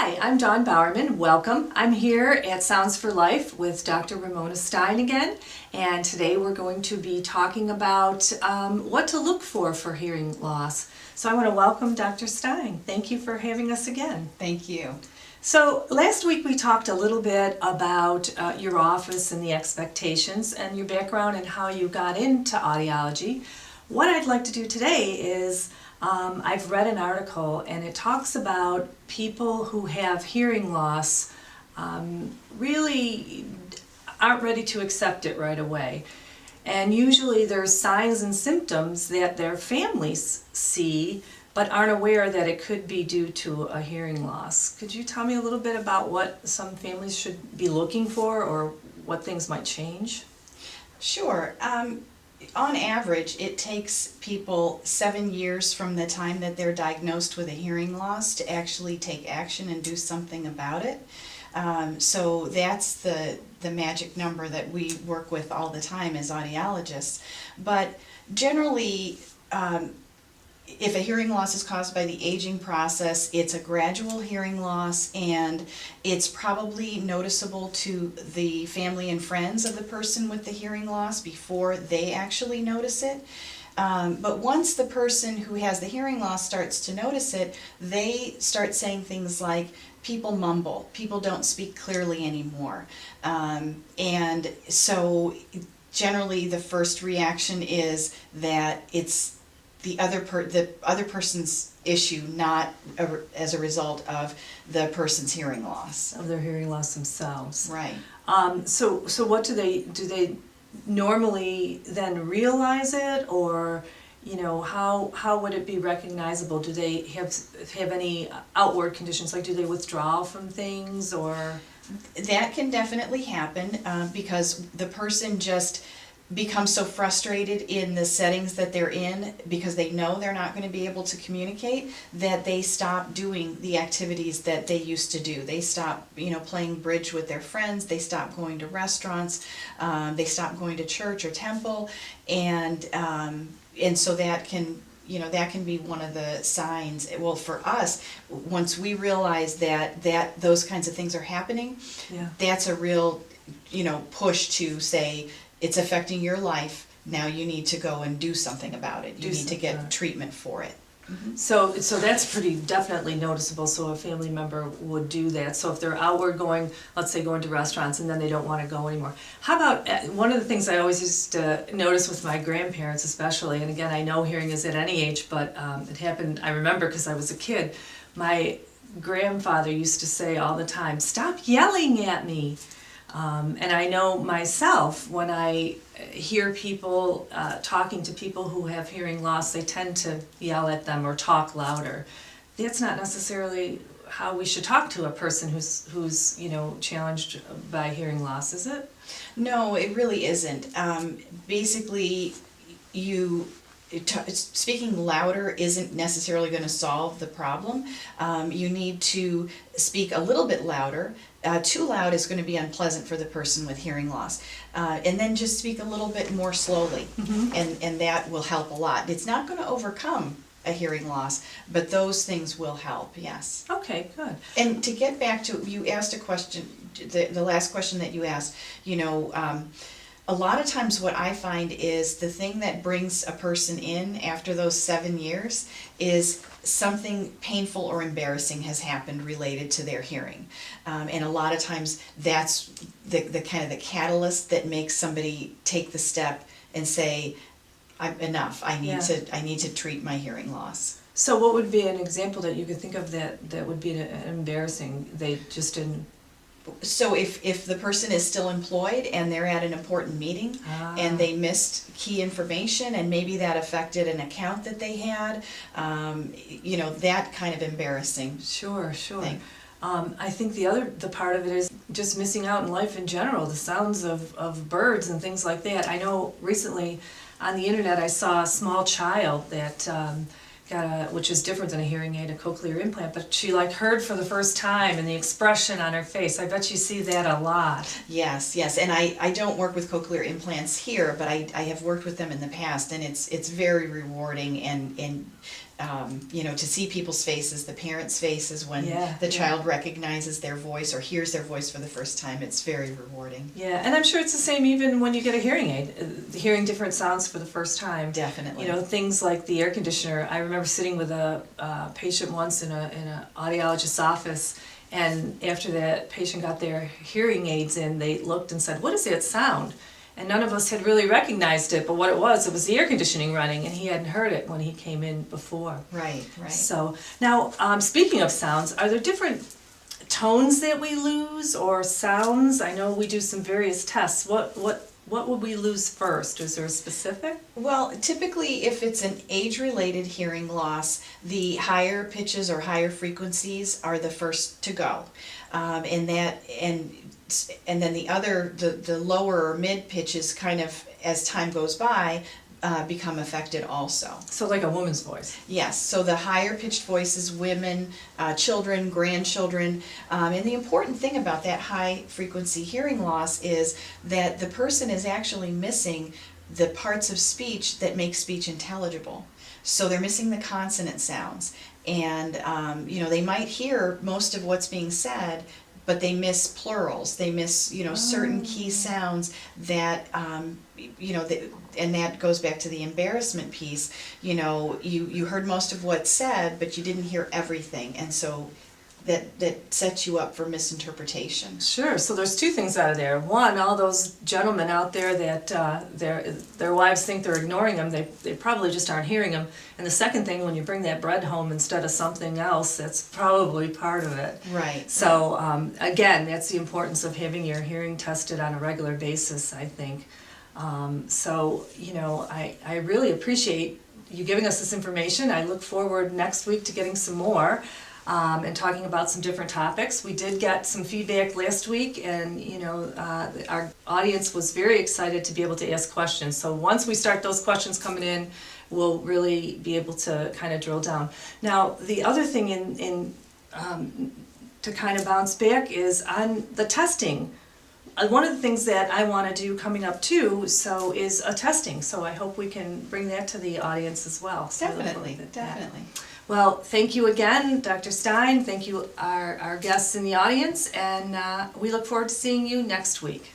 Hi, I'm Dawn Bowerman. Welcome. I'm here at Sounds for Life with Dr. Ramona Stein again, and today we're going to be talking about what to look for hearing loss. So I want to welcome Dr. Stein. Thank you for having us again. Thank you. So last week we talked a little bit about your office and the expectations and your background and how you got into audiology. What I'd like to do today is I've read an article and it talks about people who have hearing loss really aren't ready to accept it right away. And usually there's signs and symptoms that their families see but aren't aware that it could be due to a hearing loss. Could you tell me a little bit about what some families should be looking for or what things might change? Sure. On average, it takes people 7 years from the time that they're diagnosed with a hearing loss to actually take action and do something about it. So that's the magic number that we work with all the time as audiologists. But generally, if a hearing loss is caused by the aging process, it's a gradual hearing loss, and it's probably noticeable to the family and friends of the person with the hearing loss before they actually notice it. But once the person who has the hearing loss starts to notice it, they start saying things like, people mumble, people don't speak clearly anymore. And so generally the first reaction is that it's the other person's issue, not as a result of the person's hearing loss. Of their hearing loss themselves. Right. So what do they normally then realize it, or how would it be recognizable? Do they have any outward conditions, like do they withdraw from things, or? That can definitely happen because the person just become so frustrated in the settings that they're in because they know they're not going to be able to communicate that they stop doing the activities that they used to do. They stop, playing bridge with their friends. They stop going to restaurants. They stop going to church or temple, and so that can be one of the signs. Well, for us, once we realize that those kinds of things are happening, Yeah. That's a real push to say, it's affecting your life. Now you need to go and do something about it. You need to get treatment for it. Mm-hmm. So that's pretty definitely noticeable. So a family member would do that. So if they're outward going, let's say going to restaurants, and then they don't want to go anymore. How about one of the things I always used to notice with my grandparents especially, and again I know hearing is at any age, but it happened, I remember because I was a kid, my grandfather used to say all the time, "Stop yelling at me." And I know myself, when I hear people talking to people who have hearing loss, they tend to yell at them or talk louder. That's not necessarily how we should talk to a person who's challenged by hearing loss, is it? No, it really isn't. Basically, speaking louder isn't necessarily going to solve the problem. You need to speak a little bit louder. Too loud is going to be unpleasant for the person with hearing loss. And then just speak a little bit more slowly, and that will help a lot. It's not going to overcome a hearing loss, but those things will help, yes. Okay, good. And to get back to, you asked a question, the last question that you asked, a lot of times what I find is the thing that brings a person in after those 7 years is something painful or embarrassing has happened related to their hearing. And a lot of times that's the kind of the catalyst that makes somebody take the step and say, enough, I need to treat my hearing loss. So what would be an example that you could think of that would be an embarrassing, they just didn't? So if the person is still employed and they're at an important meeting and they missed key information and maybe that affected an account that they had, that kind of embarrassing. Sure. Thing. I think the part of it is just missing out in life in general, the sounds of birds and things like that. I know recently on the internet I saw a small child that got which is different than a hearing aid, a cochlear implant, but she heard for the first time, and the expression on her face, I bet you see that a lot. Yes, and I don't work with cochlear implants here, but I have worked with them in the past, and it's very rewarding, and to see people's faces, the parents' faces when Yeah, the yeah. child recognizes their voice or hears their voice for the first time. It's very rewarding. Yeah, and I'm sure it's the same even when you get a hearing aid, hearing different sounds for the first time. Definitely. You know, things like the air conditioner. I remember sitting with a patient once in a audiologist's office, and after that patient got their hearing aids in, they looked and said, "What is that sound?" And none of us had really recognized it, but what it was the air conditioning running, and he hadn't heard it when he came in before. Right, right. So, now, speaking of sounds, are there different tones that we lose or sounds? I know we do some various tests. What would we lose first? Is there a specific? Well, typically, if it's an age-related hearing loss, the higher pitches or higher frequencies are the first to go. And then the lower or mid pitches kind of, as time goes by, become affected also. So like a woman's voice. Yes, so the higher pitched voices, women, children, grandchildren, and the important thing about that high frequency hearing loss is that the person is actually missing the parts of speech that make speech intelligible. So they're missing the consonant sounds, and they might hear most of what's being said, but they miss plurals, they miss, certain key sounds that, and that goes back to the embarrassment piece. You heard most of what's said, but you didn't hear everything, and so that sets you up for misinterpretation. Sure, so there's two things out of there. One, all those gentlemen out there that their wives think they're ignoring them, they probably just aren't hearing them. And the second thing, when you bring that bread home instead of something else, that's probably part of it. Right. So, again, that's the importance of having your hearing tested on a regular basis, I think. I really appreciate you giving us this information. I look forward next week to getting some more. And talking about some different topics. We did get some feedback last week, and our audience was very excited to be able to ask questions. So once we start those questions coming in, we'll really be able to kind of drill down. Now, the other thing to kind of bounce back is on the testing. One of the things that I want to do coming up too, is a testing. So I hope we can bring that to the audience as well. So Definitely, definitely. Well, thank you again, Dr. Stein. Thank you, our guests in the audience, and we look forward to seeing you next week.